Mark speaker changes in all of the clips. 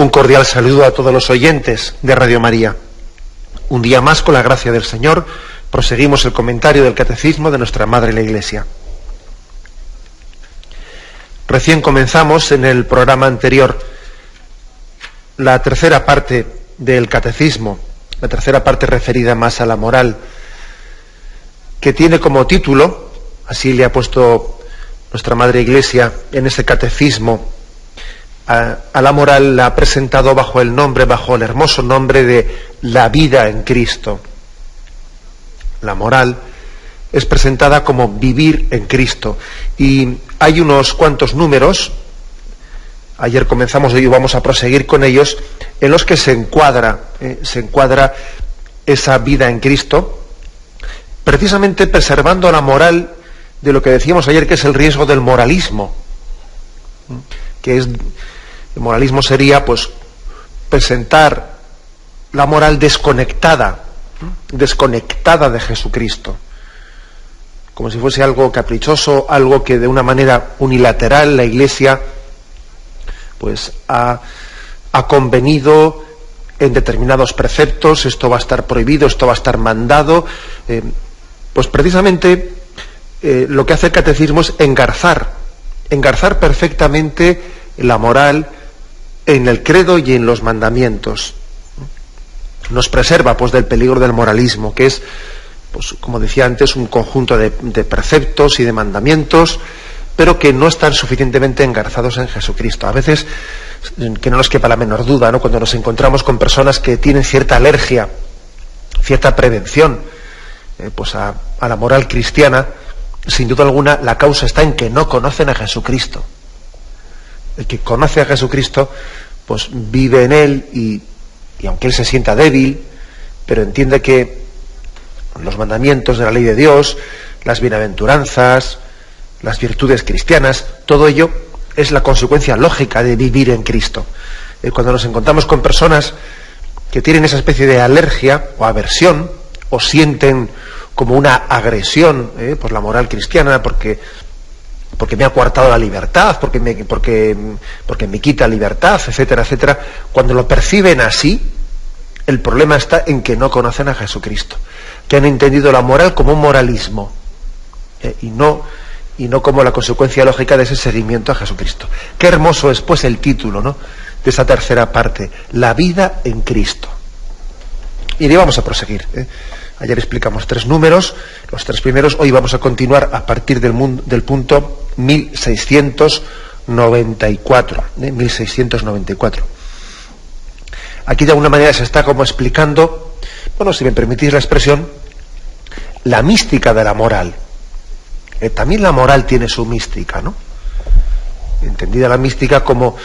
Speaker 1: Un cordial saludo a todos los oyentes de Radio María. Un día más, con la gracia del Señor, proseguimos el comentario del Catecismo de nuestra Madre la Iglesia. Recién comenzamos en el programa anterior la tercera parte del Catecismo, la tercera parte referida más a la moral, que tiene como título, así le ha puesto nuestra Madre Iglesia en ese Catecismo, a la moral la ha presentado bajo el hermoso nombre de la vida en Cristo. La moral es presentada como vivir en Cristo. Y hay unos cuantos números, ayer comenzamos y hoy vamos a proseguir con ellos, en los que se encuadra esa vida en Cristo, precisamente preservando la moral de lo que decíamos ayer, que es el riesgo del moralismo, que es... El moralismo sería, pues, presentar la moral desconectada de Jesucristo, como si fuese algo caprichoso, algo que de una manera unilateral la Iglesia, pues, ha convenido en determinados preceptos. Esto va a estar prohibido, esto va a estar mandado. Pues precisamente lo que hace el Catecismo es engarzar perfectamente la moral en el credo y en los mandamientos. Nos preserva, pues, del peligro del moralismo, que es, pues, como decía antes, un conjunto de preceptos y de mandamientos, pero que no están suficientemente engarzados en Jesucristo. A veces, que no nos quepa la menor duda, ¿no?, cuando nos encontramos con personas que tienen cierta alergia, cierta prevención, pues a la moral cristiana, sin duda alguna la causa está en que no conocen a Jesucristo. El que conoce a Jesucristo, pues vive en él y aunque él se sienta débil, pero entiende que los mandamientos de la ley de Dios, las bienaventuranzas, las virtudes cristianas, todo ello es la consecuencia lógica de vivir en Cristo. Cuando nos encontramos con personas que tienen esa especie de alergia o aversión, o sienten como una agresión por la moral cristiana, porque me ha coartado la libertad, porque me quita libertad, etcétera, etcétera. Cuando lo perciben así, el problema está en que no conocen a Jesucristo, que han entendido la moral como un moralismo, y no como la consecuencia lógica de ese seguimiento a Jesucristo. Qué hermoso es, pues, el título, ¿no?, de esa tercera parte, la vida en Cristo. Y de ahí vamos a proseguir. Ayer explicamos 3 números, los 3 primeros. Hoy vamos a continuar a partir del punto 1694. 1694. Aquí de alguna manera se está como explicando, bueno, si me permitís la expresión, la mística de la moral. También la moral tiene su mística, ¿no? Entendida la mística como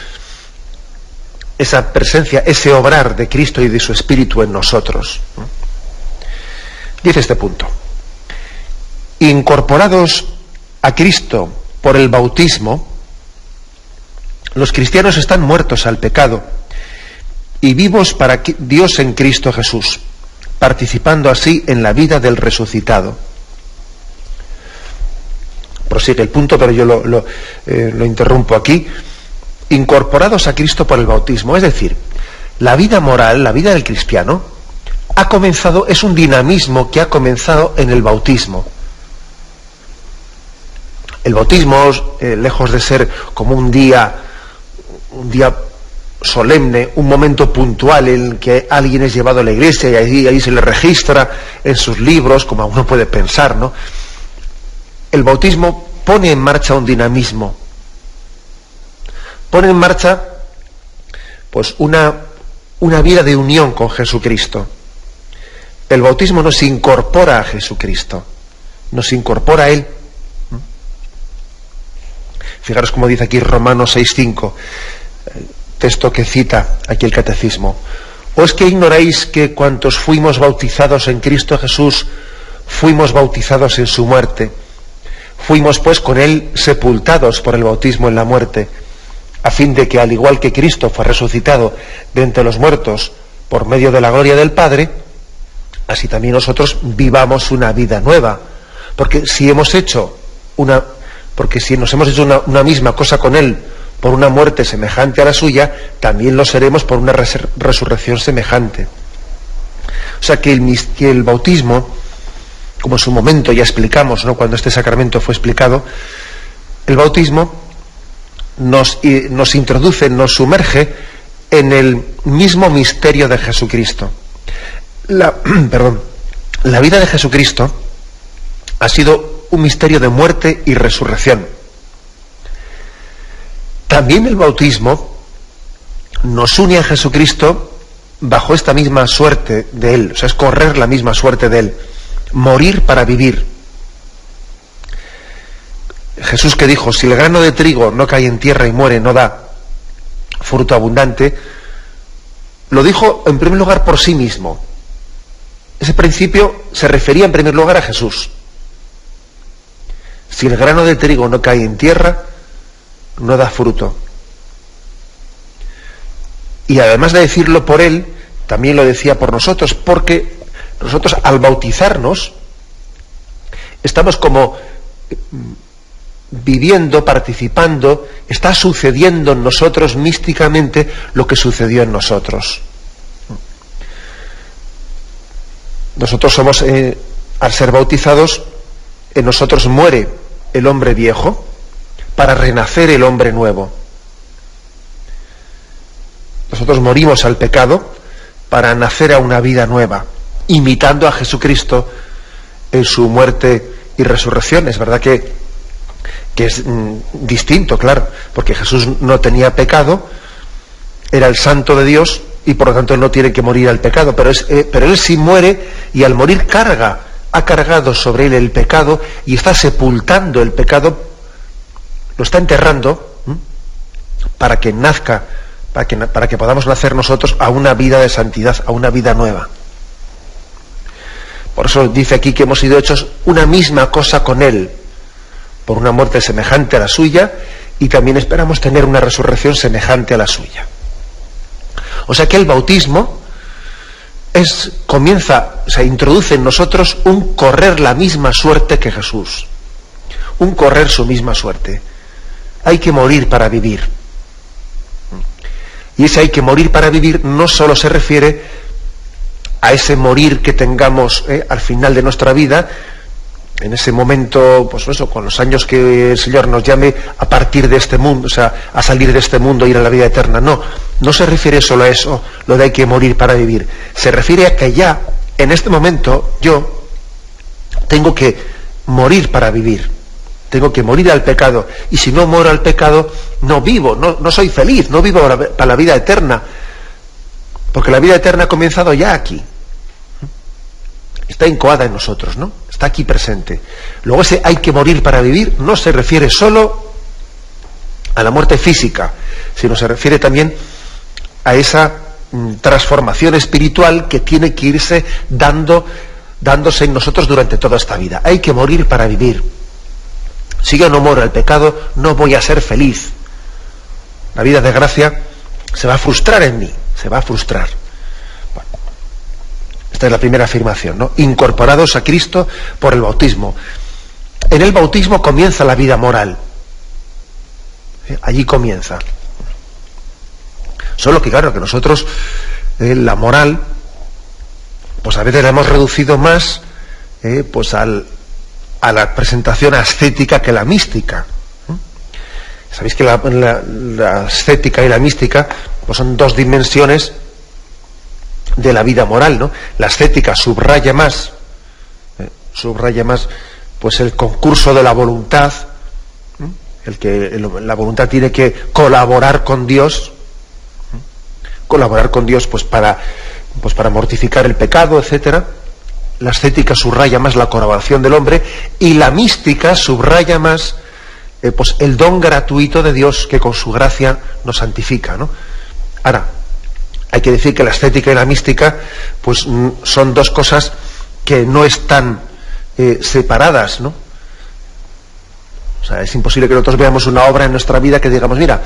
Speaker 1: esa presencia, ese obrar de Cristo y de su Espíritu en nosotros, ¿no? Dice este punto: incorporados a Cristo por el bautismo, los cristianos están muertos al pecado y vivos para Dios en Cristo Jesús, participando así en la vida del resucitado. Prosigue el punto, pero yo lo interrumpo aquí. Incorporados a Cristo por el bautismo, es decir, la vida moral, la vida del cristiano, es un dinamismo que ha comenzado en el bautismo. El bautismo, lejos de ser como un día solemne, un momento puntual en el que alguien es llevado a la iglesia y ahí se le registra en sus libros, como uno puede pensar, ¿no? El bautismo pone en marcha un dinamismo, pone en marcha, pues, una vida de unión con Jesucristo. El bautismo nos incorpora a Jesucristo, nos incorpora a Él. Fijaros cómo dice aquí Romanos 6:5, texto que cita aquí el Catecismo. ¿O es que ignoráis que cuantos fuimos bautizados en Cristo Jesús, fuimos bautizados en su muerte? Fuimos, pues, con Él sepultados por el bautismo en la muerte, a fin de que, al igual que Cristo fue resucitado de entre los muertos por medio de la gloria del Padre, así también nosotros vivamos una vida nueva. Porque si nos hemos hecho una misma cosa con Él por una muerte semejante a la suya, también lo seremos por una resurrección semejante. O sea que el bautismo, como en su momento ya explicamos, ¿no?, cuando este sacramento fue explicado, el bautismo nos introduce, nos sumerge en el mismo misterio de Jesucristo. La vida de Jesucristo ha sido un misterio de muerte y resurrección. También el bautismo nos une a Jesucristo bajo esta misma suerte de Él, o sea, es correr la misma suerte de Él, morir para vivir. Jesús, que dijo: si el grano de trigo no cae en tierra y muere, no da fruto abundante, lo dijo en primer lugar por sí mismo. Ese principio se refería en primer lugar a Jesús. Si el grano de trigo no cae en tierra, no da fruto. Y además de decirlo por Él, también lo decía por nosotros, porque nosotros, al bautizarnos, estamos como viviendo, participando, está sucediendo en nosotros místicamente lo que sucedió en nosotros. Nosotros somos, al ser bautizados, en nosotros muere el hombre viejo para renacer el hombre nuevo. Nosotros morimos al pecado para nacer a una vida nueva, imitando a Jesucristo en su muerte y resurrección. Es verdad que es distinto, claro, porque Jesús no tenía pecado, era el santo de Dios y por lo tanto no tiene que morir al pecado, pero Él sí muere, y al morir ha cargado sobre Él el pecado y está sepultando el pecado, lo está enterrando, para que nazca, para que podamos nacer nosotros a una vida de santidad, a una vida nueva. Por eso dice aquí que hemos sido hechos una misma cosa con Él, por una muerte semejante a la suya, y también esperamos tener una resurrección semejante a la suya. O sea que el bautismo introduce en nosotros un correr la misma suerte que Jesús, un correr su misma suerte. Hay que morir para vivir. Y ese hay que morir para vivir no solo se refiere a ese morir que tengamos al final de nuestra vida, en ese momento, pues eso, con los años que el Señor nos llame a partir de este mundo, o sea, a salir de este mundo e ir a la vida eterna. No se refiere solo a eso, lo de hay que morir para vivir. Se refiere a que ya, en este momento, yo tengo que morir para vivir. Tengo que morir al pecado. Y si no muero al pecado, no vivo, no soy feliz, no vivo para la vida eterna. Porque la vida eterna ha comenzado ya aquí. Está incoada en nosotros, ¿no? Está aquí presente. Luego ese hay que morir para vivir no se refiere solo a la muerte física, sino se refiere también a esa transformación espiritual que tiene que irse dándose en nosotros durante toda esta vida. Hay que morir para vivir. Si yo no muero al pecado, no voy a ser feliz. La vida de gracia se va a frustrar en mí, se va a frustrar. Esta es la primera afirmación, ¿no? Incorporados a Cristo por el bautismo. En el bautismo comienza la vida moral. Allí comienza. Solo que claro, que nosotros la moral, pues a veces la hemos reducido más pues a la presentación ascética que la mística. Sabéis que la ascética y la mística pues son dos dimensiones de la vida moral, ¿no? La ascética subraya más pues el concurso de la voluntad, la voluntad tiene que colaborar con Dios pues para mortificar el pecado, etcétera. La ascética subraya más la colaboración del hombre, y la mística subraya más pues el don gratuito de Dios que con su gracia nos santifica, ¿no? Ahora, hay que decir que la ascética y la mística pues son dos cosas que no están separadas, ¿no? O sea, es imposible que nosotros veamos una obra en nuestra vida que digamos, mira,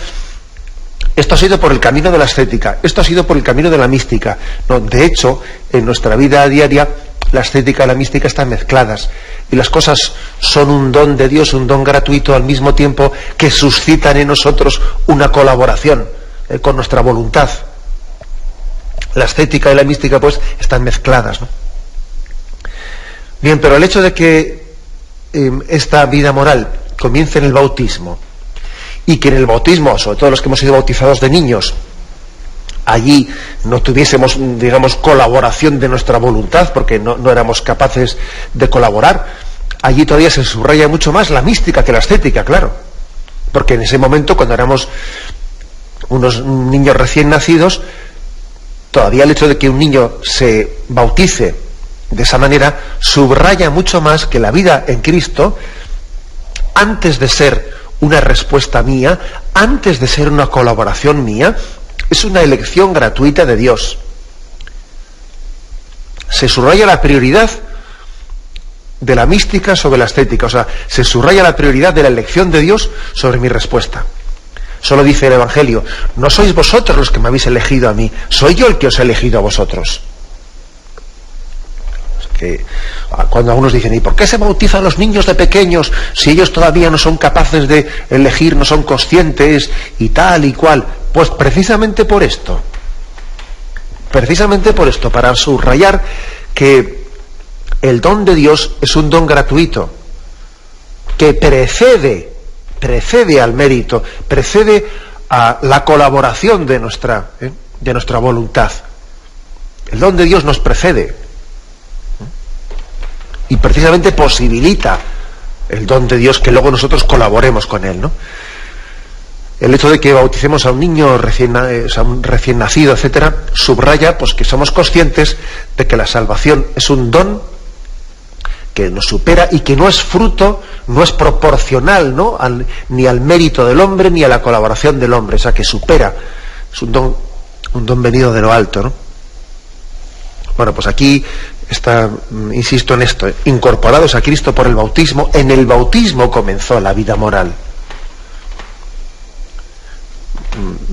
Speaker 1: esto ha sido por el camino de la ascética, esto ha sido por el camino de la mística. No, de hecho, en nuestra vida diaria la ascética y la mística están mezcladas, y las cosas son un don de Dios, un don gratuito, al mismo tiempo que suscitan en nosotros una colaboración con nuestra voluntad. La ascética y la mística pues están mezcladas, ¿no? Bien, pero el hecho de que esta vida moral comience en el bautismo, y que en el bautismo, sobre todo los que hemos sido bautizados de niños, allí no tuviésemos, digamos, colaboración de nuestra voluntad, porque no éramos capaces de colaborar, allí todavía se subraya mucho más la mística que la ascética, claro, porque en ese momento, cuando éramos unos niños recién nacidos, todavía el hecho de que un niño se bautice de esa manera subraya mucho más que la vida en Cristo, antes de ser una respuesta mía, antes de ser una colaboración mía, es una elección gratuita de Dios. Se subraya la prioridad de la mística sobre la ascética, o sea, se subraya la prioridad de la elección de Dios sobre mi respuesta. Solo dice el Evangelio: no sois vosotros los que me habéis elegido a mí, soy yo el que os he elegido a vosotros. Que cuando algunos dicen: ¿y por qué se bautizan los niños de pequeños si ellos todavía no son capaces de elegir, no son conscientes y tal y cual? Pues precisamente por esto, para subrayar que el don de Dios es un don gratuito, que precede al mérito, precede a la colaboración de nuestra voluntad. El don de Dios nos precede y precisamente posibilita el don de Dios que luego nosotros colaboremos con él, ¿no? El hecho de que bauticemos a un niño recién nacido, etcétera, subraya pues que somos conscientes de que la salvación es un don que nos supera y que no es fruto, no es proporcional, ¿no?, ni al mérito del hombre ni a la colaboración del hombre, o sea, que supera, es un don venido de lo alto, ¿no? Bueno, pues aquí está, insisto en esto, incorporados a Cristo por el bautismo. En el bautismo comenzó la vida moral,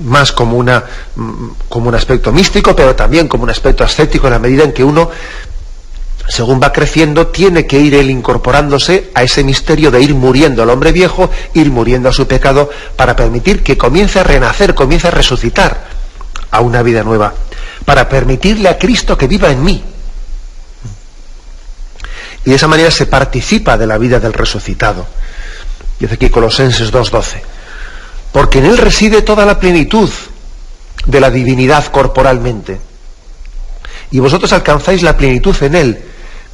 Speaker 1: más como un aspecto místico, pero también como un aspecto ascético, en la medida en que uno, según va creciendo, tiene que ir él incorporándose a ese misterio de ir muriendo al hombre viejo, ir muriendo a su pecado, para permitir que comience a renacer, comience a resucitar a una vida nueva, para permitirle a Cristo que viva en mí. Y de esa manera se participa de la vida del resucitado. Dice aquí Colosenses 2:12. Porque en él reside toda la plenitud de la divinidad corporalmente. Y vosotros alcanzáis la plenitud en él,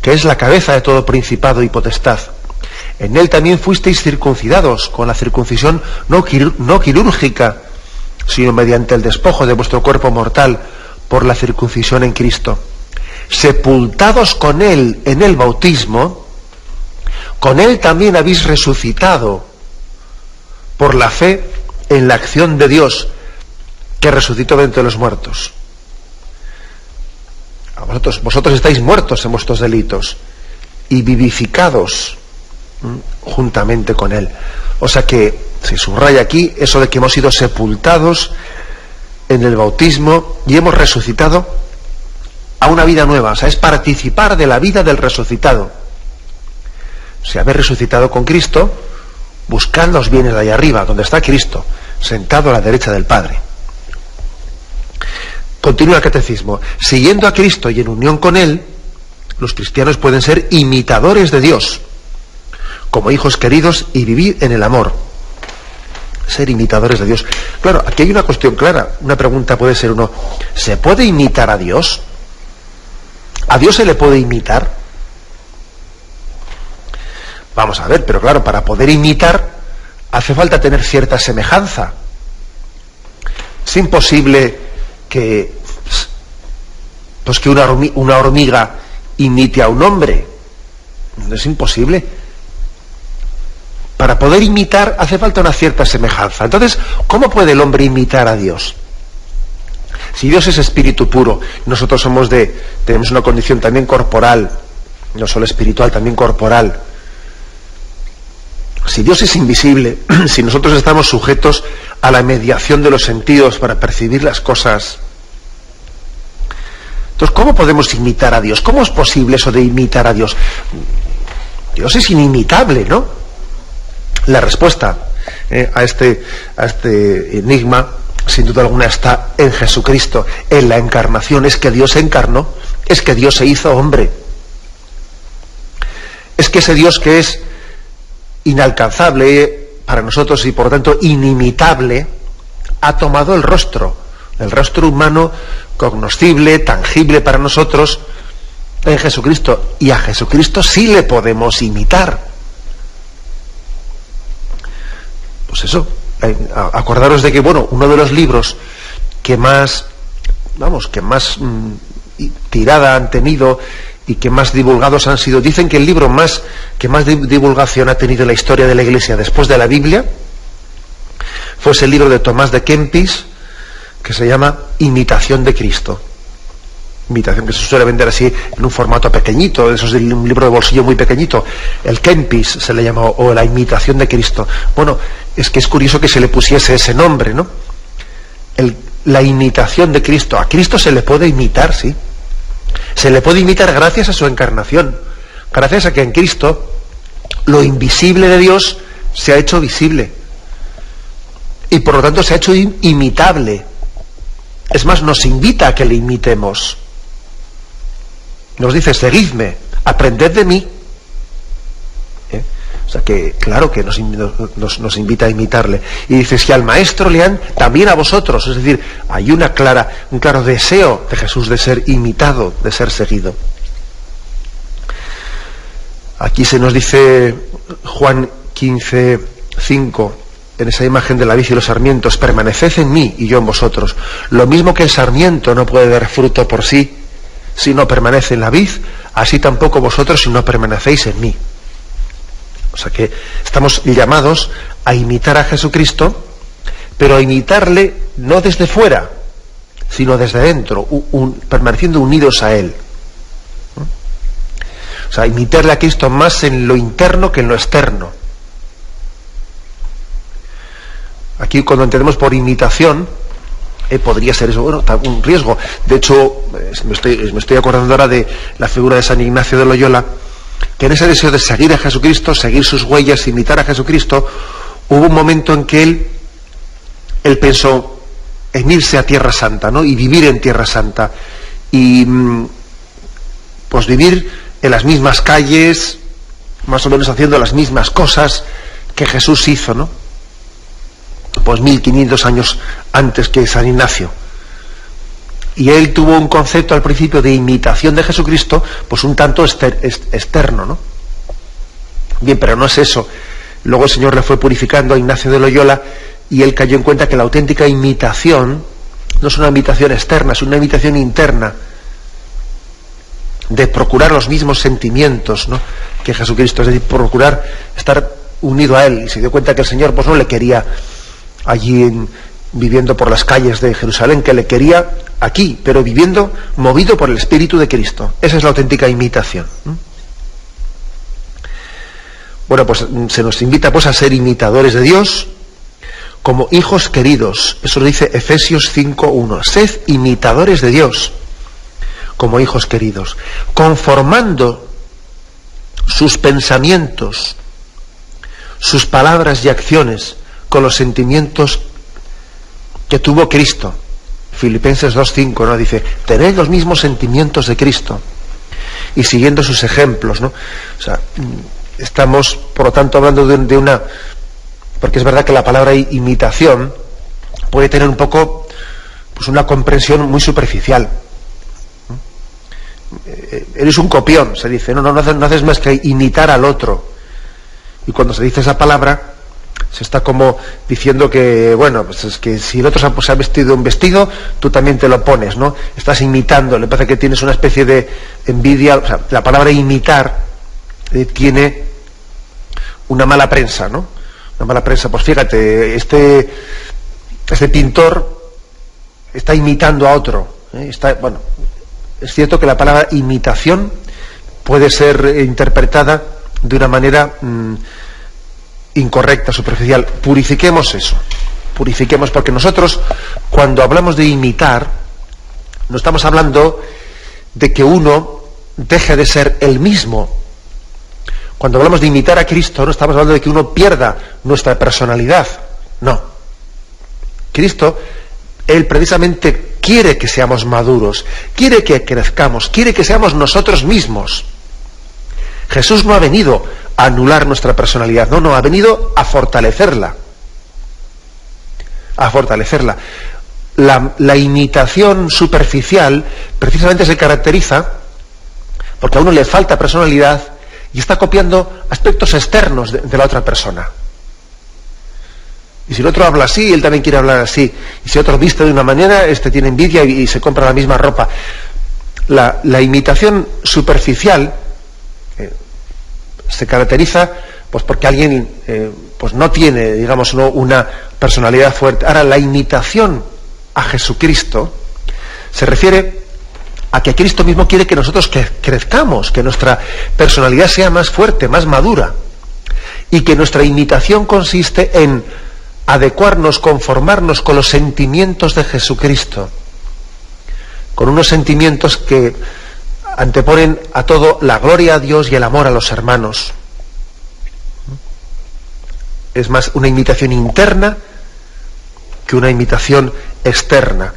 Speaker 1: que es la cabeza de todo principado y potestad. En él también fuisteis circuncidados, con la circuncisión no quirúrgica, sino mediante el despojo de vuestro cuerpo mortal, por la circuncisión en Cristo. Sepultados con él en el bautismo, con él también habéis resucitado por la fe en la acción de Dios que resucitó de entre los muertos. Vosotros estáis muertos en vuestros delitos y vivificados juntamente con él. O sea que se subraya aquí eso de que hemos sido sepultados en el bautismo y hemos resucitado a una vida nueva. O sea, es participar de la vida del resucitado. Si habéis resucitado con Cristo, buscad los bienes de allá arriba, donde está Cristo, sentado a la derecha del Padre. Continúa el catecismo. Siguiendo a Cristo y en unión con él, los cristianos pueden ser imitadores de Dios, como hijos queridos, y vivir en el amor. Ser imitadores de Dios. Claro, aquí hay una cuestión clara. Una pregunta puede ser uno: ¿se puede imitar a Dios? ¿A Dios se le puede imitar? Vamos a ver, pero claro, para poder imitar hace falta tener cierta semejanza. Es imposible que una hormiga imite a un hombre. No es imposible. Para poder imitar hace falta una cierta semejanza. Entonces, ¿cómo puede el hombre imitar a Dios? Si Dios es espíritu puro, nosotros tenemos una condición también corporal, no solo espiritual, también corporal. Si Dios es invisible, si nosotros estamos sujetos a la mediación de los sentidos para percibir las cosas, Entonces, ¿cómo podemos imitar a Dios? ¿Cómo es posible eso de imitar a Dios? Dios es inimitable, ¿no? La respuesta a este enigma, sin duda alguna, está en Jesucristo, en la encarnación. Es que Dios se encarnó, es que Dios se hizo hombre. Es que ese Dios que es inalcanzable para nosotros y por lo tanto inimitable, ha tomado el rostro humano, cognoscible, tangible para nosotros, en Jesucristo. Y a Jesucristo sí le podemos imitar. Pues eso, acordaros de que, bueno, uno de los libros que más tirada han tenido y que más divulgados han sido, dicen que el libro que más divulgación ha tenido en la historia de la Iglesia después de la Biblia fue ese libro de Tomás de Kempis, que se llama Imitación de Cristo. Imitación, que se suele vender así en un formato pequeñito, eso es un libro de bolsillo muy pequeñito. El Kempis se le llama, o la Imitación de Cristo. Bueno, es que es curioso que se le pusiese ese nombre, ¿no? La imitación de Cristo. A Cristo se le puede imitar, sí. Se le puede imitar gracias a su encarnación, gracias a que en Cristo lo invisible de Dios se ha hecho visible y por lo tanto se ha hecho imitable. Es más, nos invita a que le imitemos. Nos dice: seguidme, aprended de mí. O sea que, claro que nos invita a imitarle. Y dice: si al maestro le han, también a vosotros. Es decir, hay un claro deseo de Jesús de ser imitado, de ser seguido. Aquí se nos dice Juan 15:5, en esa imagen de la vid y los sarmientos: permaneced en mí y yo en vosotros. Lo mismo que el sarmiento no puede dar fruto por sí si no permanece en la vid, así tampoco vosotros si no permanecéis en mí. O sea que estamos llamados a imitar a Jesucristo, pero a imitarle no desde fuera, sino desde dentro, permaneciendo unidos a Él. O sea, imitarle a Cristo más en lo interno que en lo externo. Aquí, cuando entendemos por imitación, podría ser eso, bueno, un riesgo. De hecho, me estoy acordando ahora de la figura de San Ignacio de Loyola, que en ese deseo de seguir a Jesucristo, seguir sus huellas, imitar a Jesucristo, hubo un momento en que él pensó en irse a Tierra Santa, ¿no? Y vivir en Tierra Santa. Y pues vivir en las mismas calles, más o menos haciendo las mismas cosas que Jesús hizo, ¿no? Pues 1500 años antes que San Ignacio. Y él tuvo un concepto al principio de imitación de Jesucristo, pues un tanto externo, ¿no? Bien, pero no es eso. Luego el Señor le fue purificando a Ignacio de Loyola y él cayó en cuenta que la auténtica imitación no es una imitación externa, es una imitación interna, de procurar los mismos sentimientos, ¿no?, que Jesucristo, es decir, procurar estar unido a Él. Y se dio cuenta que el Señor pues no le quería allí viviendo por las calles de Jerusalén, que le quería aquí, pero viviendo movido por el Espíritu de Cristo. Esa es la auténtica imitación. Bueno, pues se nos invita pues a ser imitadores de Dios como hijos queridos. Eso lo dice Efesios 5:1. Sed imitadores de Dios como hijos queridos, conformando sus pensamientos, sus palabras y acciones con los sentimientos que tuvo Cristo. Filipenses 2:5, ¿no? Dice: tened los mismos sentimientos de Cristo, y siguiendo sus ejemplos, ¿no? O sea, estamos, por lo tanto, hablando de una... Porque es verdad que la palabra imitación puede tener un poco, pues, una comprensión muy superficial. Eres un copión, se dice. No haces más que imitar al otro. Y cuando se dice esa palabra, se está como diciendo que, bueno, pues es que si el otro se ha vestido un vestido, tú también te lo pones, ¿no? Estás imitando, le parece que tienes una especie de envidia. O sea, la palabra imitar tiene una mala prensa, ¿no? Una mala prensa. Pues fíjate, este pintor está imitando a otro, ¿eh? Bueno, es cierto que la palabra imitación puede ser interpretada de una manera incorrecta, superficial. Purifiquemos eso. Purifiquemos, porque nosotros, cuando hablamos de imitar, no estamos hablando de que uno deje de ser el mismo. Cuando hablamos de imitar a Cristo, no estamos hablando de que uno pierda nuestra personalidad. No. Cristo, Él precisamente quiere que seamos maduros, quiere que crezcamos, quiere que seamos nosotros mismos. Jesús no ha venido a anular nuestra personalidad, no, ha venido a fortalecerla. A fortalecerla. La imitación superficial precisamente se caracteriza porque a uno le falta personalidad y está copiando aspectos externos de la otra persona. Y si el otro habla así, él también quiere hablar así. Y si otro viste de una manera, tiene envidia y se compra la misma ropa. La imitación superficial se caracteriza pues porque alguien pues no tiene, digamos, una personalidad fuerte. Ahora, la imitación a Jesucristo se refiere a que Cristo mismo quiere que nosotros crezcamos, que nuestra personalidad sea más fuerte, más madura, y que nuestra imitación consiste en adecuarnos, conformarnos con los sentimientos de Jesucristo, con unos sentimientos que anteponen a todo la gloria a Dios y el amor a los hermanos. Es más una imitación interna que una imitación externa.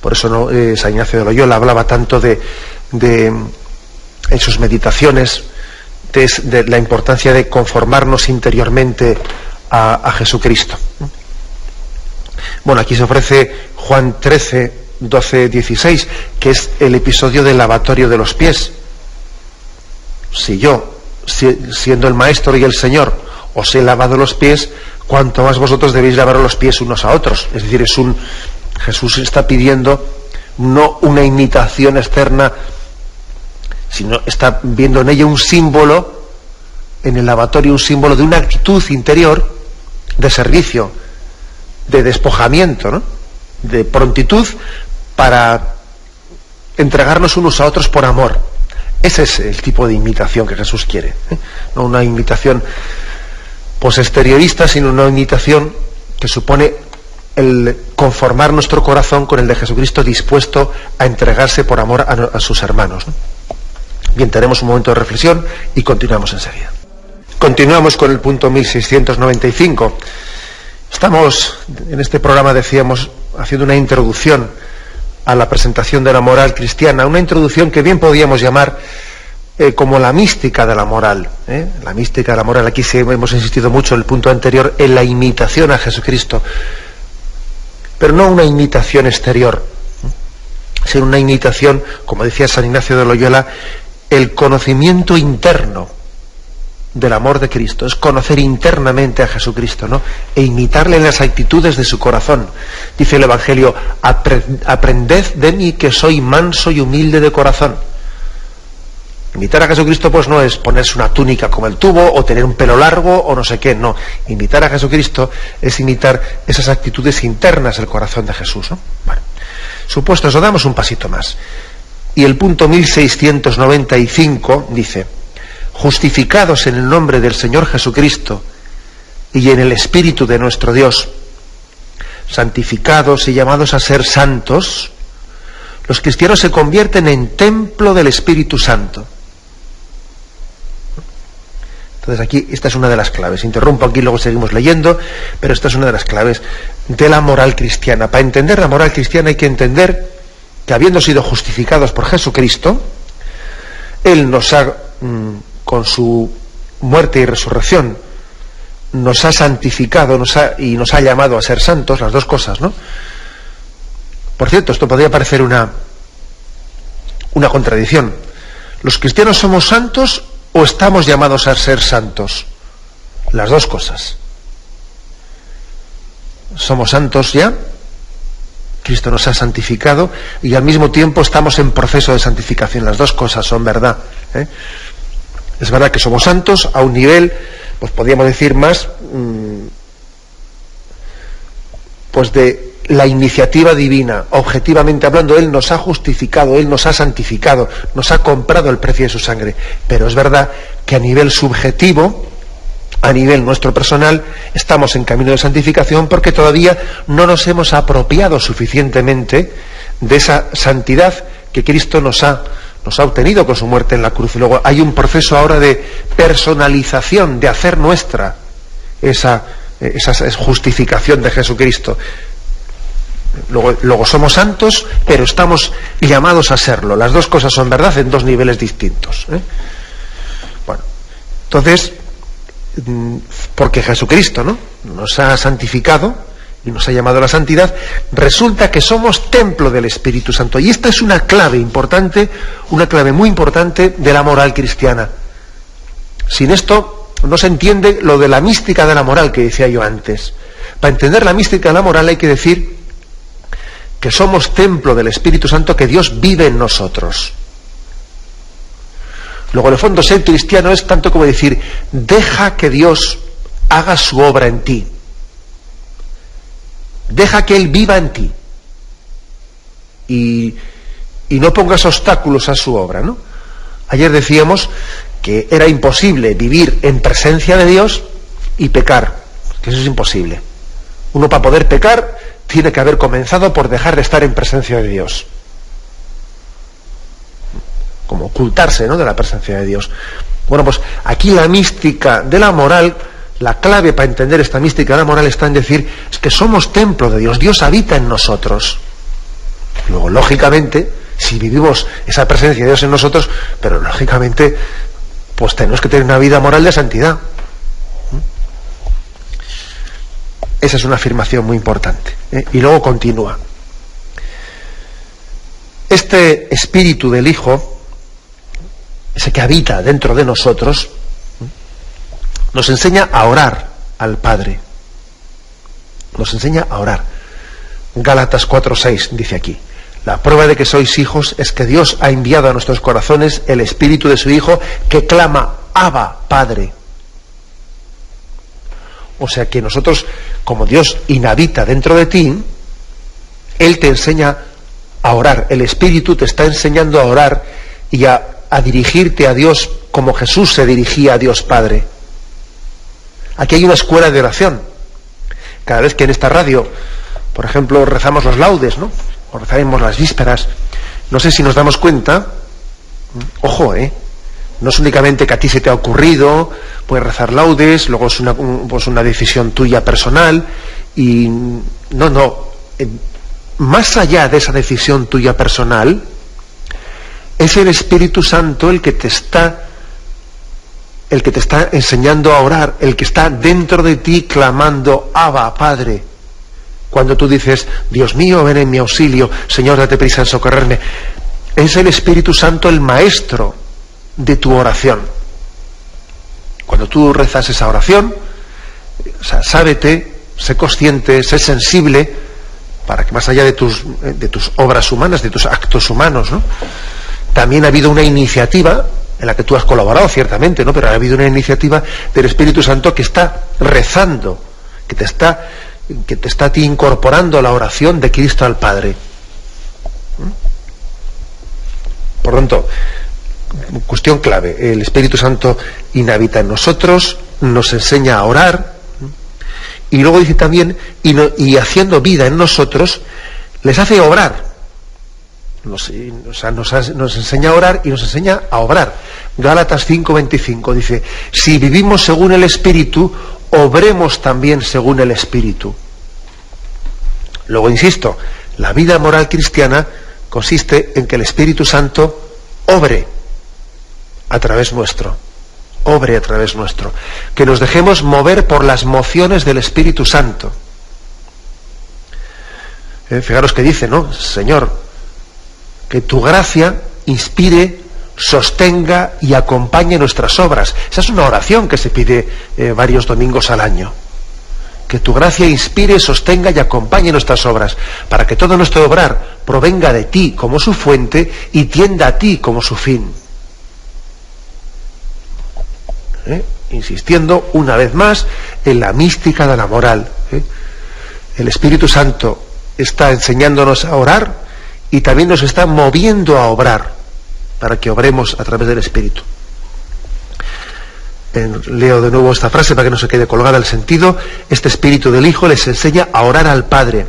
Speaker 1: Por eso San Ignacio de Loyola hablaba tanto en sus meditaciones de la importancia de conformarnos interiormente a Jesucristo. Bueno, aquí se ofrece Juan 13, 12, 16, que es el episodio del lavatorio de los pies. Si yo, siendo el Maestro y el Señor, os he lavado los pies, cuanto más vosotros debéis lavar los pies unos a otros. Es decir, Jesús está pidiendo no una imitación externa, sino está viendo en ella un símbolo, en el lavatorio un símbolo de una actitud interior de servicio, de despojamiento, ¿no? De prontitud para entregarnos unos a otros por amor. Ese es el tipo de imitación que Jesús quiere, ¿eh? No una imitación pues exteriorista, sino una imitación que supone el conformar nuestro corazón con el de Jesucristo, dispuesto a entregarse por amor a sus hermanos, ¿no? Bien, tenemos un momento de reflexión y continuamos enseguida. Continuamos con el punto 1695. Estamos en este programa, decíamos, haciendo una introducción a la presentación de la moral cristiana, una introducción que bien podíamos llamar como la mística de la moral. La mística de la moral, aquí sí hemos insistido mucho en el punto anterior, en la imitación a Jesucristo, pero no una imitación exterior, sino una imitación, como decía San Ignacio de Loyola, el conocimiento interno del amor de Cristo, es conocer internamente a Jesucristo, ¿no? E imitarle en las actitudes de su corazón. Dice el Evangelio: aprended de mí que soy manso y humilde de corazón. Imitar a Jesucristo pues no es ponerse una túnica como él tuvo, o tener un pelo largo, o no sé qué, no. Imitar a Jesucristo es imitar esas actitudes internas del corazón de Jesús, ¿no? Bueno, supuesto eso, damos un pasito más. Y el punto 1695 dice: justificados en el nombre del Señor Jesucristo y en el Espíritu de nuestro Dios, santificados y llamados a ser santos, los cristianos se convierten en templo del Espíritu Santo. Entonces aquí, esta es una de las claves. Interrumpo aquí, luego seguimos leyendo, pero esta es una de las claves de la moral cristiana. Para entender la moral cristiana hay que entender que, habiendo sido justificados por Jesucristo, Él nos ha, con su muerte y resurrección, nos ha santificado y nos ha llamado a ser santos, las dos cosas, ¿no? Por cierto, esto podría parecer una contradicción. ¿Los cristianos somos santos o estamos llamados a ser santos? Las dos cosas. Somos santos ya, Cristo nos ha santificado, y al mismo tiempo estamos en proceso de santificación. Las dos cosas son verdad, ¿eh? Es verdad que somos santos a un nivel, pues podríamos decir más, pues de la iniciativa divina. Objetivamente hablando, Él nos ha justificado, Él nos ha santificado, nos ha comprado el precio de su sangre. Pero es verdad que a nivel subjetivo a nivel nuestro personal estamos en camino de santificación porque todavía no nos hemos apropiado suficientemente de esa santidad que Cristo nos ha obtenido con su muerte en la cruz. Y luego hay un proceso ahora de personalización, de hacer nuestra esa justificación de Jesucristo. Luego somos santos, pero estamos llamados a serlo. Las dos cosas son verdad en dos niveles distintos. Bueno, entonces, porque Jesucristo, ¿no?, nos ha santificado y nos ha llamado a la santidad, resulta que somos templo del Espíritu Santo. Y esta es una clave importante, una clave muy importante de la moral cristiana. Sin esto no se entiende lo de la mística de la moral que decía yo antes. Para entender la mística de la moral hay que decir que somos templo del Espíritu Santo, que Dios vive en nosotros. Luego, en el fondo, ser cristiano es tanto como decir, deja que Dios haga su obra en ti. Deja que Él viva en ti. Y no pongas obstáculos a su obra, ¿no? Ayer decíamos que era imposible vivir en presencia de Dios y pecar, que eso es imposible. Uno, para poder pecar, tiene que haber comenzado por dejar de estar en presencia de Dios. Como ocultarse, ¿no?, de la presencia de Dios. Bueno, pues aquí la mística de la moral, la clave para entender esta mística de la moral está en decir, es que somos templo de Dios, Dios habita en nosotros. Luego, lógicamente, si vivimos esa presencia de Dios en nosotros, pero lógicamente, pues tenemos que tener una vida moral de santidad. Esa es una afirmación muy importante. Y luego continúa. Este espíritu del Hijo, ese que habita dentro de nosotros, nos enseña a orar al Padre. Nos enseña a orar. Gálatas 4:6 dice aquí: la prueba de que sois hijos es que Dios ha enviado a nuestros corazones el espíritu de su Hijo, que clama, Abba, Padre. O sea que nosotros, como Dios inhabita dentro de ti, Él te enseña a orar. El Espíritu te está enseñando a orar y a dirigirte a Dios como Jesús se dirigía a Dios Padre. Aquí hay una escuela de oración. Cada vez que en esta radio, por ejemplo, rezamos los laudes, ¿no?, o rezamos las vísperas, no sé si nos damos cuenta, ojo, no es únicamente que a ti se te ha ocurrido, puedes rezar laudes, luego es una decisión tuya personal, y no, más allá de esa decisión tuya personal, es el Espíritu Santo el que te está enseñando a orar, el que está dentro de ti clamando, Abba, Padre. Cuando tú dices, Dios mío, ven en mi auxilio, Señor, date prisa en socorrerme, es el Espíritu Santo el maestro de tu oración. Cuando tú rezas esa oración, o sea, sábete, sé consciente, sé sensible, para que más allá de tus obras humanas, de tus actos humanos, ¿no?, también ha habido una iniciativa en la que tú has colaborado, ciertamente, ¿no?, pero ha habido una iniciativa del Espíritu Santo que está rezando, que te está a ti incorporando a la oración de Cristo al Padre. Por tanto, cuestión clave, el Espíritu Santo inhabita en nosotros, nos enseña a orar, y luego dice también, y haciendo vida en nosotros, les hace obrar. Nos enseña a orar y nos enseña a obrar. Gálatas 5:25 dice, si vivimos según el Espíritu, obremos también según el Espíritu. Luego, insisto, la vida moral cristiana consiste en que el Espíritu Santo obre a través nuestro, que nos dejemos mover por las mociones del Espíritu Santo. Fijaros que dice, ¿no?, Señor, que tu gracia inspire, sostenga y acompañe nuestras obras. Esa es una oración que se pide varios domingos al año. Que tu gracia inspire, sostenga y acompañe nuestras obras, para que todo nuestro obrar provenga de ti como su fuente y tienda a ti como su fin. Insistiendo una vez más en la mística de la moral. El Espíritu Santo está enseñándonos a orar y también nos está moviendo a obrar, para que obremos a través del Espíritu. leo de nuevo esta frase para que no se quede colgada el sentido: este Espíritu del Hijo les enseña a orar al Padre,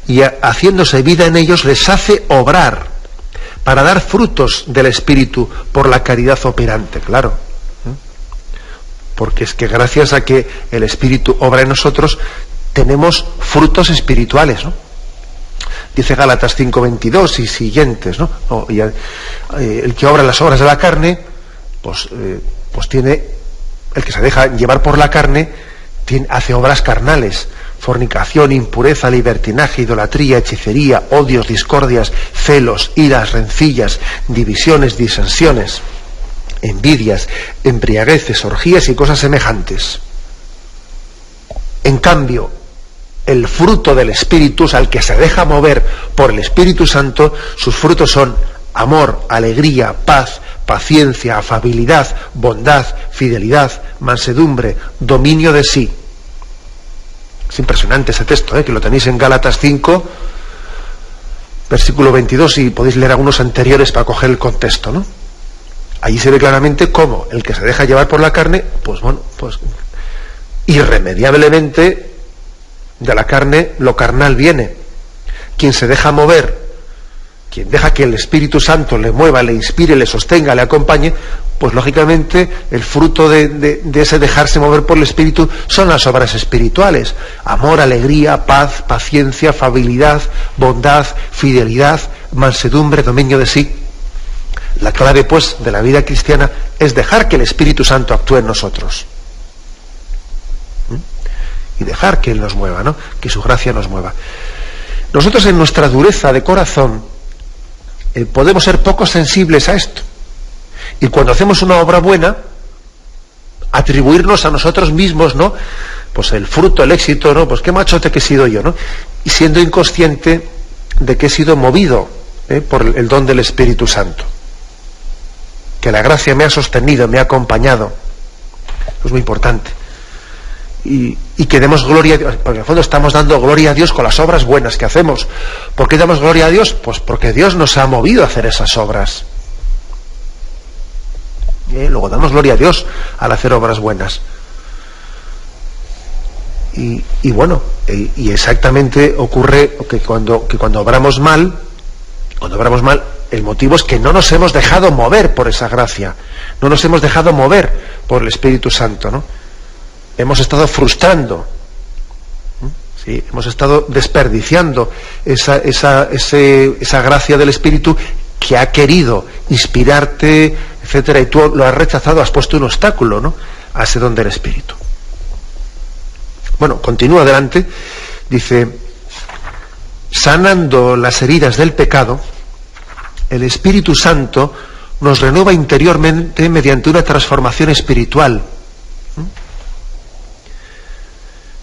Speaker 1: y haciéndose vida en ellos les hace obrar para dar frutos del Espíritu por la caridad operante. Claro, porque es que gracias a que el Espíritu obra en nosotros tenemos frutos espirituales, ¿no? Dice Gálatas 5:22 y siguientes, ¿no? El que obra las obras de la carne, pues tiene, el que se deja llevar por la carne, hace obras carnales: fornicación, impureza, libertinaje, idolatría, hechicería, odios, discordias, celos, iras, rencillas, divisiones, disensiones, envidias, embriagueces, orgías y cosas semejantes. En cambio, el fruto del Espíritu, o sea, el que se deja mover por el Espíritu Santo, sus frutos son amor, alegría, paz, paciencia, afabilidad, bondad, fidelidad, mansedumbre, dominio de sí. Es impresionante ese texto, que lo tenéis en Gálatas 5, versículo 22, y podéis leer algunos anteriores para coger el contexto, ¿no? Allí se ve claramente cómo el que se deja llevar por la carne, pues irremediablemente de la carne lo carnal viene. Quien se deja mover, quien deja que el Espíritu Santo le mueva, le inspire, le sostenga, le acompañe, pues lógicamente el fruto de ese dejarse mover por el Espíritu son las obras espirituales: amor, alegría, paz, paciencia, afabilidad, bondad, fidelidad, mansedumbre, dominio de sí. La clave, pues, de la vida cristiana es dejar que el Espíritu Santo actúe en nosotros. Y dejar que Él nos mueva, ¿no? Que su gracia nos mueva. Nosotros, en nuestra dureza de corazón, podemos ser poco sensibles a esto. Y cuando hacemos una obra buena, atribuirnos a nosotros mismos, ¿no? Pues el fruto, el éxito, ¿no? Pues qué machote que he sido yo, ¿no? Y siendo inconsciente de que he sido movido por el don del Espíritu Santo. Que la gracia me ha sostenido, me ha acompañado. Eso es muy importante. Y que demos gloria a Dios, porque en el fondo estamos dando gloria a Dios con las obras buenas que hacemos. ¿Por qué damos gloria a Dios? Pues porque Dios nos ha movido a hacer esas obras. Luego damos gloria a Dios al hacer obras buenas. Y exactamente ocurre que cuando obramos mal, el motivo es que no nos hemos dejado mover por esa gracia, no nos hemos dejado mover por el Espíritu Santo, ¿no? Hemos estado frustrando, ¿sí? Hemos estado desperdiciando esa gracia del Espíritu que ha querido inspirarte, etcétera, y tú lo has rechazado, has puesto un obstáculo, ¿no?, a ese don del Espíritu. Bueno, continúa adelante, dice: sanando las heridas del pecado, el Espíritu Santo nos renueva interiormente mediante una transformación espiritual.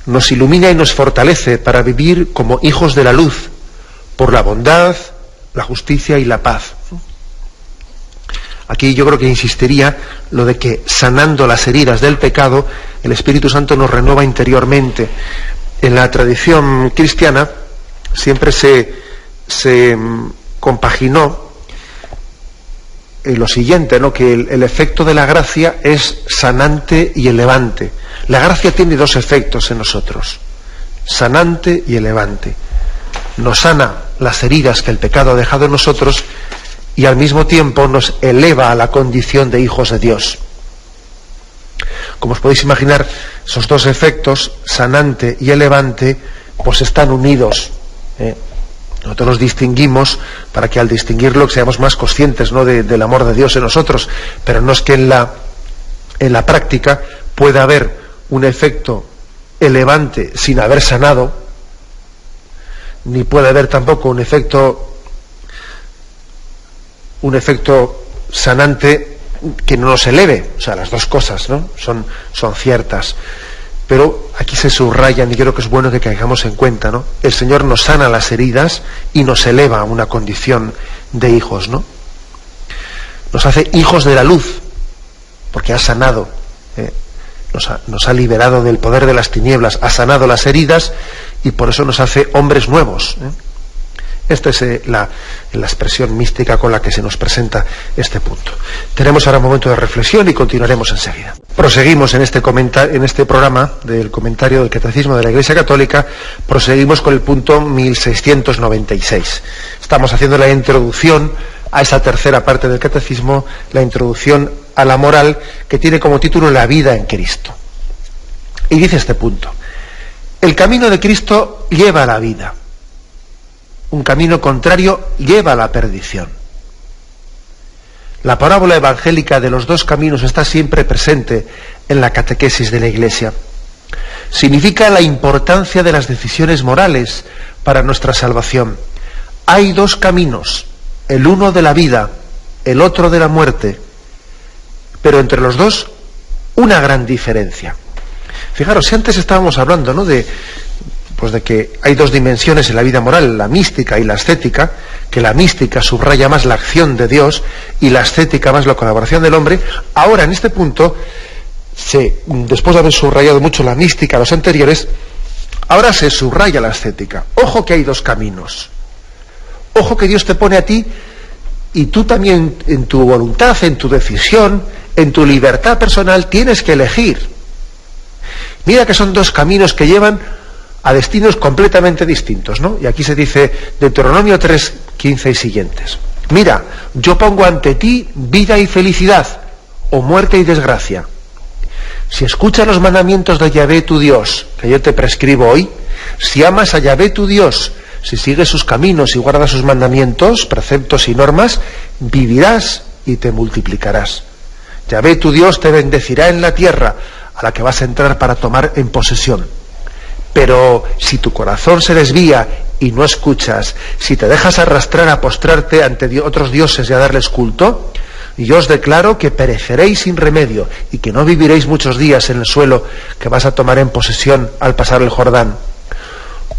Speaker 1: Nos ilumina y nos fortalece para vivir como hijos de la luz, por la bondad, la justicia y la paz. Aquí yo creo que insistiría lo de que, sanando las heridas del pecado, el Espíritu Santo nos renueva interiormente. En la tradición cristiana siempre se compaginó lo siguiente, ¿no?, que el efecto de la gracia es sanante y elevante. La gracia tiene dos efectos en nosotros: sanante y elevante. Nos sana las heridas que el pecado ha dejado en nosotros y al mismo tiempo nos eleva a la condición de hijos de Dios. Como os podéis imaginar, esos dos efectos, sanante y elevante, pues están unidos. Nosotros los distinguimos para que al distinguirlo seamos más conscientes, ¿no?, del amor de Dios en nosotros, pero no es que en la práctica pueda haber un efecto elevante sin haber sanado, ni puede haber tampoco un efecto sanante que no nos eleve. O sea, las dos cosas, ¿no?, son ciertas. Pero aquí se subrayan, y creo que es bueno que caigamos en cuenta, ¿no? El Señor nos sana las heridas y nos eleva a una condición de hijos, ¿no? Nos hace hijos de la luz, porque ha sanado, nos ha liberado del poder de las tinieblas, ha sanado las heridas, y por eso nos hace hombres nuevos, Esta es la expresión mística con la que se nos presenta este punto. Tenemos ahora un momento de reflexión y continuaremos enseguida. Proseguimos en este programa del comentario del Catecismo de la Iglesia Católica, proseguimos con el punto 1696. Estamos haciendo la introducción a esa tercera parte del Catecismo, la introducción a la moral, que tiene como título La vida en Cristo. Y dice este punto: el camino de Cristo lleva a la vida. Un camino contrario lleva a la perdición. La parábola evangélica de los dos caminos está siempre presente en la catequesis de la Iglesia. Significa la importancia de las decisiones morales para nuestra salvación. Hay dos caminos, el uno de la vida, el otro de la muerte, pero entre los dos una gran diferencia. Fijaros, si antes estábamos hablando, ¿no?, de que hay dos dimensiones en la vida moral, la mística y la ascética, que la mística subraya más la acción de Dios y la ascética más la colaboración del hombre. Ahora, en este punto, después de haber subrayado mucho la mística, los anteriores, ahora se subraya la ascética. Ojo que hay dos caminos. Ojo que Dios te pone a ti, y tú también en tu voluntad, en tu decisión, en tu libertad personal, tienes que elegir. Mira que son dos caminos que llevan a destinos completamente distintos, ¿no? Y aquí se dice, Deuteronomio 3:15 y siguientes: mira, yo pongo ante ti vida y felicidad, o muerte y desgracia. Si escuchas los mandamientos de Yahvé tu Dios, que yo te prescribo hoy, si amas a Yahvé tu Dios, si sigues sus caminos y guardas sus mandamientos, preceptos y normas, vivirás y te multiplicarás. Yahvé tu Dios te bendecirá en la tierra a la que vas a entrar para tomar en posesión. Pero si tu corazón se desvía y no escuchas, si te dejas arrastrar a postrarte ante otros dioses y a darles culto, yo os declaro que pereceréis sin remedio y que no viviréis muchos días en el suelo que vas a tomar en posesión al pasar el Jordán.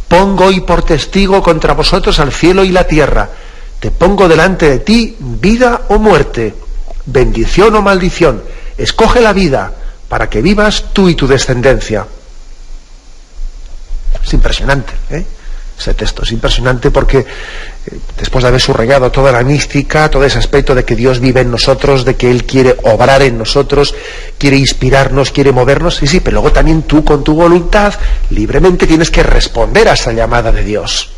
Speaker 1: Pongo hoy por testigo contra vosotros al cielo y la tierra. Te pongo delante de ti vida o muerte, bendición o maldición. Escoge la vida para que vivas tú y tu descendencia. Es impresionante, ese texto es impresionante porque después de haber subrayado toda la mística, todo ese aspecto de que Dios vive en nosotros, de que Él quiere obrar en nosotros, quiere inspirarnos, quiere movernos, sí, pero luego también tú con tu voluntad libremente tienes que responder a esa llamada de Dios.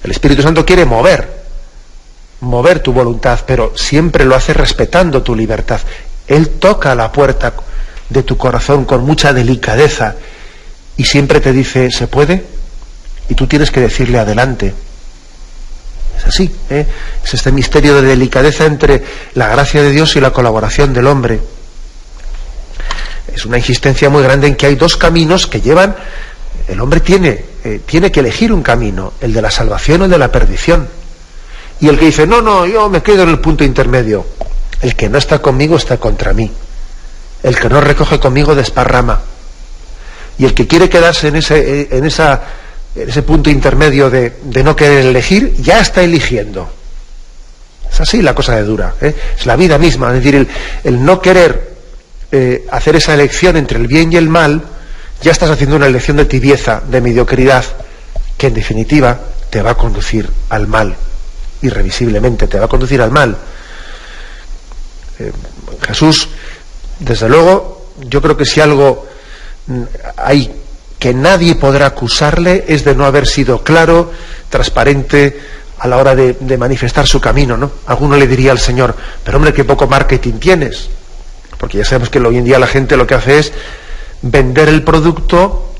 Speaker 1: El Espíritu Santo quiere mover tu voluntad, pero siempre lo hace respetando tu libertad. Él toca la puerta de tu corazón con mucha delicadeza y siempre te dice, ¿se puede? Y tú tienes que decirle adelante. Es así, es este misterio de delicadeza entre la gracia de Dios y la colaboración del hombre. Es una insistencia muy grande en que hay dos caminos que llevan. El hombre tiene que elegir un camino, el de la salvación o el de la perdición. Y el que dice, no, yo me quedo en el punto intermedio. El que no está conmigo está contra mí. El que no recoge conmigo desparrama. Y el que quiere quedarse en ese punto intermedio de no querer elegir, ya está eligiendo. Es así la cosa de dura, es la vida misma. Es decir, el no querer hacer esa elección entre el bien y el mal, ya estás haciendo una elección de tibieza, de mediocridad, que en definitiva te va a conducir al mal. Irrevisiblemente te va a conducir al mal. Jesús, desde luego, yo creo que si algo hay que nadie podrá acusarle es de no haber sido claro, transparente a la hora de manifestar su camino, ¿no? Alguno le diría al Señor, pero hombre, qué poco marketing tienes, porque ya sabemos que hoy en día la gente lo que hace es vender el producto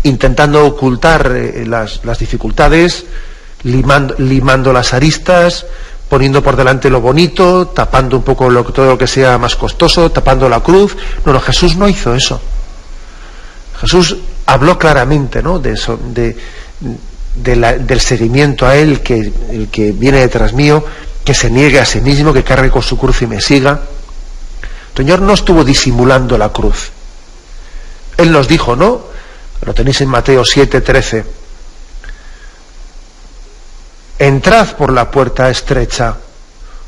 Speaker 1: intentando ocultar las dificultades, limando las aristas, poniendo por delante lo bonito, tapando un poco todo lo que sea más costoso, tapando la cruz. No, Jesús no hizo eso. Jesús habló claramente, ¿no?, de eso, del seguimiento a Él, el que viene detrás mío, que se niegue a sí mismo, que cargue con su cruz y me siga. El Señor no estuvo disimulando la cruz. Él nos dijo, ¿no?, lo tenéis en Mateo 7:13, entrad por la puerta estrecha,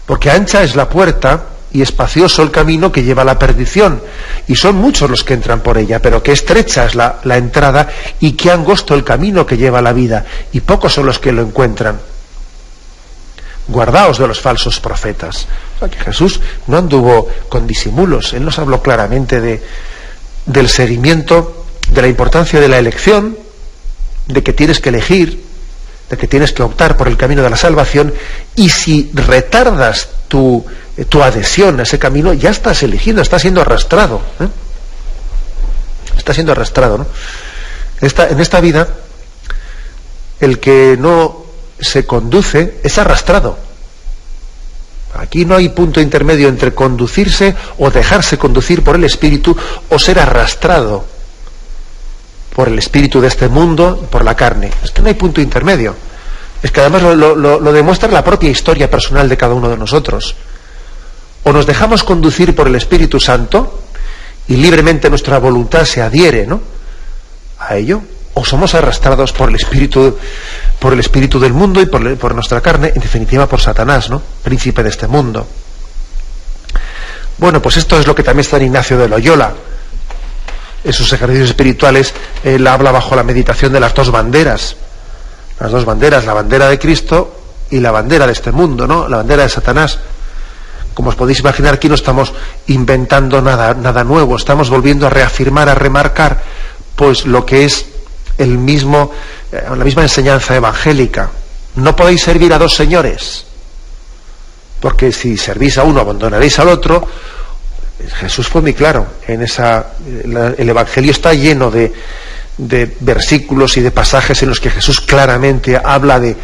Speaker 1: porque ancha es la puerta y espacioso el camino que lleva a la perdición, y son muchos los que entran por ella, pero que estrecha es la entrada, y que angosto el camino que lleva a la vida, y pocos son los que lo encuentran. Guardaos de los falsos profetas. O sea, que Jesús no anduvo con disimulos, él nos habló claramente del seguimiento, de la importancia de la elección, de que tienes que elegir, de que tienes que optar por el camino de la salvación, y si retardas tu adhesión a ese camino, ya estás eligiendo, estás siendo arrastrado, ¿eh? Estás siendo arrastrado, ¿no? En esta vida, el que no se conduce es arrastrado. Aquí no hay punto intermedio entre conducirse o dejarse conducir por el Espíritu o ser arrastrado por el espíritu de este mundo, por la carne. Es que no hay punto intermedio. Es que además lo demuestra la propia historia personal de cada uno de nosotros. O nos dejamos conducir por el Espíritu Santo y libremente nuestra voluntad se adhiere, ¿no?, a ello, o somos arrastrados por el espíritu del mundo y por nuestra carne, en definitiva por Satanás, ¿no?, príncipe de este mundo. Bueno, pues esto es lo que también San Ignacio de Loyola, en sus ejercicios espirituales, él habla bajo la meditación de las dos banderas, la bandera de Cristo y la bandera de este mundo, ¿no?, la bandera de Satanás. Como os podéis imaginar, aquí no estamos inventando nada nuevo, estamos volviendo a reafirmar, a remarcar, pues lo que es la misma enseñanza evangélica. No podéis servir a dos señores, porque si servís a uno abandonaréis al otro. Jesús fue muy claro en el Evangelio está lleno de versículos y de pasajes en los que Jesús claramente habla de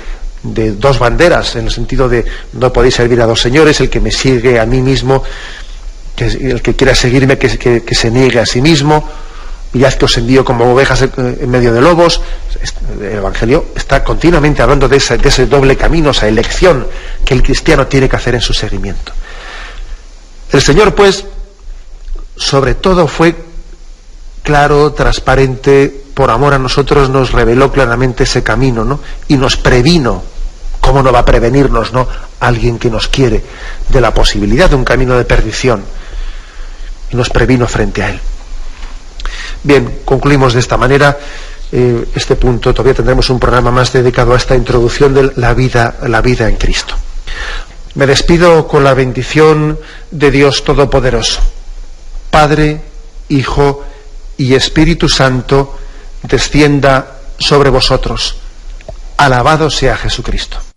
Speaker 1: dos banderas, en el sentido de no podéis servir a dos señores, el que me sigue a mí mismo, el que quiera seguirme, que se niegue a sí mismo, y haz que os envío como ovejas en medio de lobos. El Evangelio está continuamente hablando de ese doble camino, esa elección que el cristiano tiene que hacer en su seguimiento. El Señor, pues, sobre todo fue claro, transparente, por amor a nosotros nos reveló claramente ese camino, ¿no?, y nos previno. ¿Cómo no va a prevenirnos, no?, alguien que nos quiere, de la posibilidad de un camino de perdición? Y nos previno frente a él. Bien, concluimos de esta manera este punto. Todavía tendremos un programa más dedicado a esta introducción de la vida en Cristo. Me despido con la bendición de Dios Todopoderoso, Padre, Hijo y Espíritu Santo, descienda sobre vosotros. Alabado sea Jesucristo.